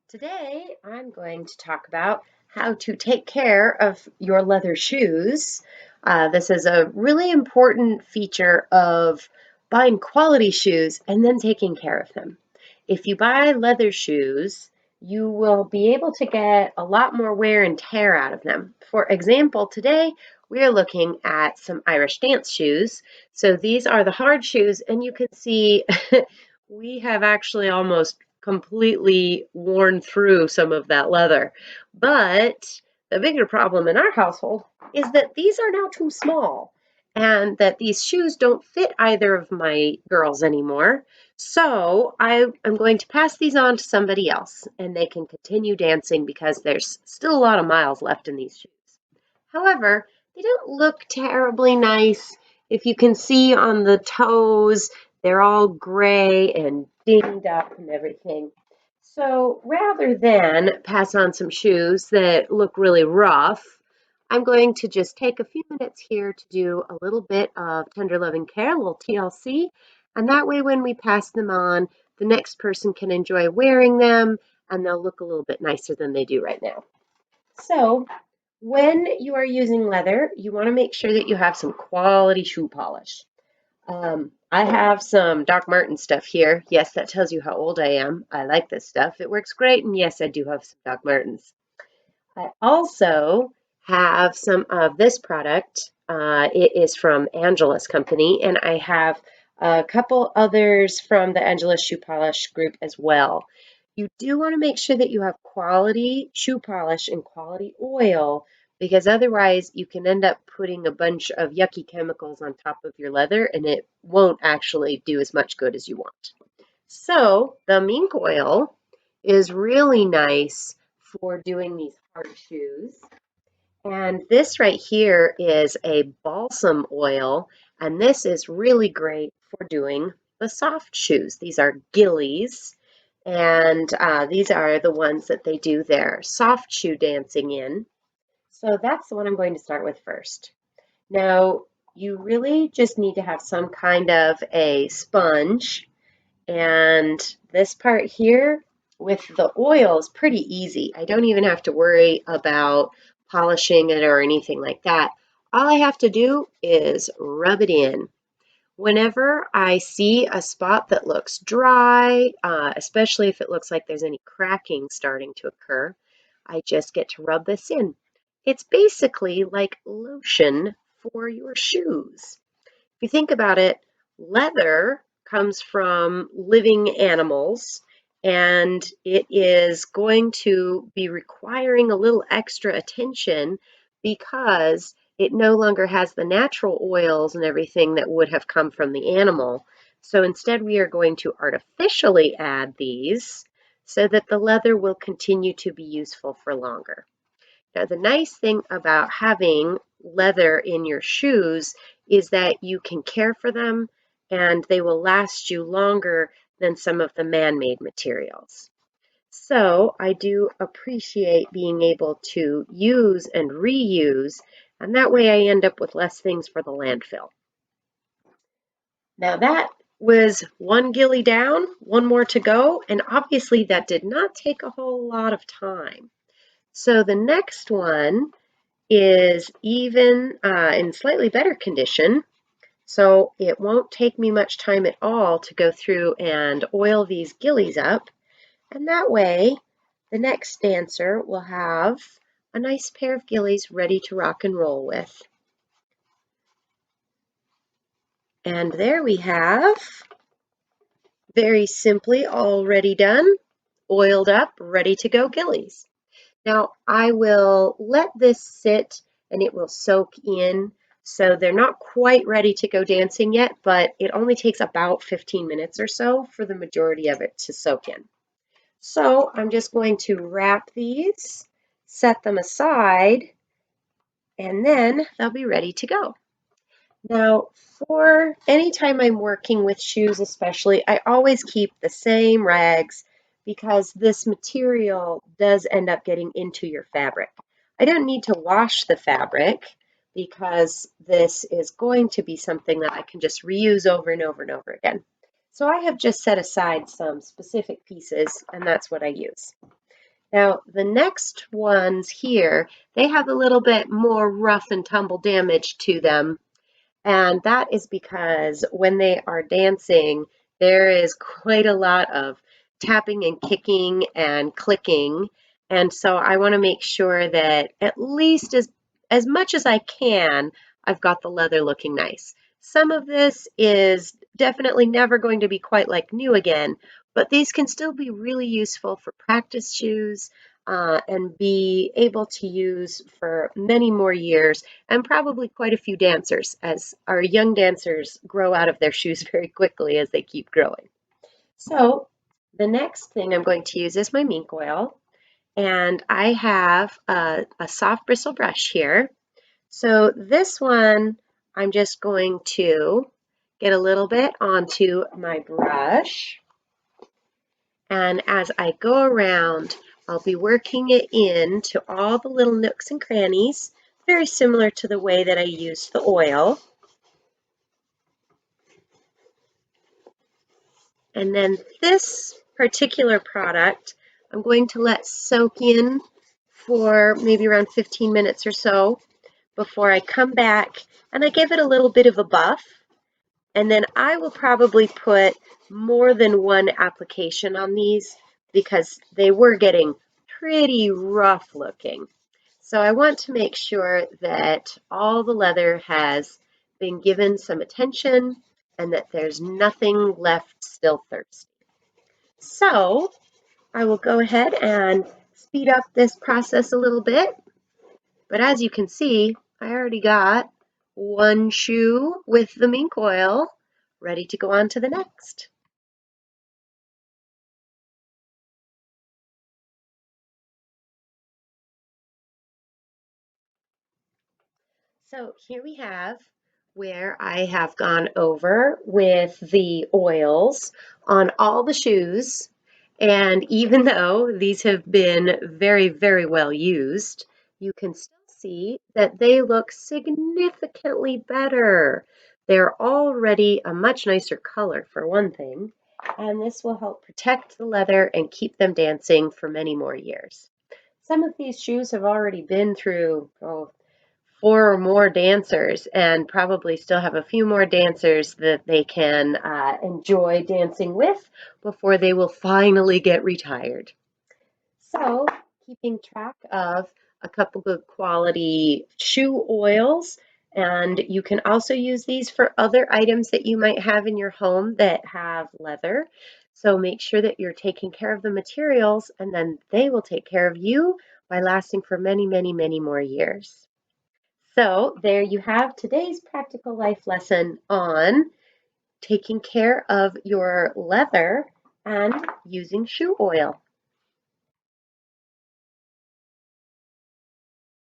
Today, I'm going to talk about how to take care of your leather shoes. This is a really important feature of buying quality shoes and then taking care of them. If you buy leather shoes, you will be able to get a lot more wear and tear out of them. For example, today we are looking at some Irish dance shoes. So these are the hard shoes, and you can see we have actually almost completely worn through some of that leather. But the bigger problem in our household is that these are now too small and that these shoes don't fit either of my girls anymore. So I am going to pass these on to somebody else and they can continue dancing because there's still a lot of miles left in these shoes. However, they don't look terribly nice. If you can see on the toes, they're all gray and dinged up and everything. So rather than pass on some shoes that look really rough, I'm going to just take a few minutes here to do a little bit of tender loving care, a little TLC, and that way when we pass them on, the next person can enjoy wearing them and they'll look a little bit nicer than they do right now. So when you are using leather, you want to make sure that you have some quality shoe polish. I have some Doc Martin stuff here. Yes, that tells you how old I am. I like this stuff. It works great. And yes, I do have some Doc Martens. I also have some of this product. It is from Angela's company, and I have a couple others from the Angela's Shoe Polish group as well. You do want to make sure that you have quality shoe polish and quality oil because otherwise you can end up putting a bunch of yucky chemicals on top of your leather and it won't actually do as much good as you want. So the mink oil is really nice for doing these hard shoes. And this right here is a balsam oil, and this is really great for doing the soft shoes. These are gillies, and these are the ones that they do their soft shoe dancing in. So that's the one I'm going to start with first. Now, you really just need to have some kind of a sponge, and this part here with the oil is pretty easy. I don't even have to worry about polishing it or anything like that. All I have to do is rub it in. Whenever I see a spot that looks dry, especially if it looks like there's any cracking starting to occur, I just get to rub this in. It's basically like lotion for your shoes. If you think about it, leather comes from living animals and it is going to be requiring a little extra attention because it no longer has the natural oils and everything that would have come from the animal. So instead, we are going to artificially add these so that the leather will continue to be useful for longer. Now, the nice thing about having leather in your shoes is that you can care for them and they will last you longer than some of the man-made materials. So I do appreciate being able to use and reuse, and that way I end up with less things for the landfill. Now that was one gilly down, one more to go, and obviously that did not take a whole lot of time. So the next one is even in slightly better condition. So it won't take me much time at all to go through and oil these gillies up. And that way, the next dancer will have a nice pair of gillies ready to rock and roll with. And there we have, very simply already done, oiled up, ready to go gillies. Now I will let this sit and it will soak in. So they're not quite ready to go dancing yet, but it only takes about 15 minutes or so for the majority of it to soak in. So I'm just going to wrap these, set them aside, and then they'll be ready to go. Now, for any time I'm working with shoes especially, I always keep the same rags because this material does end up getting into your fabric. I don't need to wash the fabric because this is going to be something that I can just reuse over and over and over again. So I have just set aside some specific pieces, and that's what I use. Now, the next ones here, they have a little bit more rough and tumble damage to them. And that is because when they are dancing, there is quite a lot of tapping and kicking and clicking. And so I want to make sure that at least as much as I can, I've got the leather looking nice. Some of this is definitely never going to be quite like new again, but these can still be really useful for practice shoes and be able to use for many more years and probably quite a few dancers, as our young dancers grow out of their shoes very quickly as they keep growing. So the next thing I'm going to use is my mink oil, and I have a soft bristle brush here. So this one, I'm just going to get a little bit onto my brush, and as I go around, I'll be working it into all the little nooks and crannies, very similar to the way that I used the oil. And then this particular product, I'm going to let soak in for maybe around 15 minutes or so before I come back and I give it a little bit of a buff. And then I will probably put more than one application on these because they were getting pretty rough looking. So I want to make sure that all the leather has been given some attention and that there's nothing left still thirsty. So I will go ahead and speed up this process a little bit. But as you can see, I already got one shoe with the mink oil ready to go on to the next. So here we have where I have gone over with the oils on all the shoes. And even though these have been very, very well used, you can still see that they look significantly better. They're already a much nicer color for one thing, and this will help protect the leather and keep them dancing for many more years. Some of these shoes have already been through, four or more dancers and probably still have a few more dancers that they can enjoy dancing with before they will finally get retired. So, keeping track of a couple good quality shoe oils, and you can also use these for other items that you might have in your home that have leather. So, make sure that you're taking care of the materials, and then they will take care of you by lasting for many, many, many more years. So there you have today's practical life lesson on taking care of your leather and using shoe oil.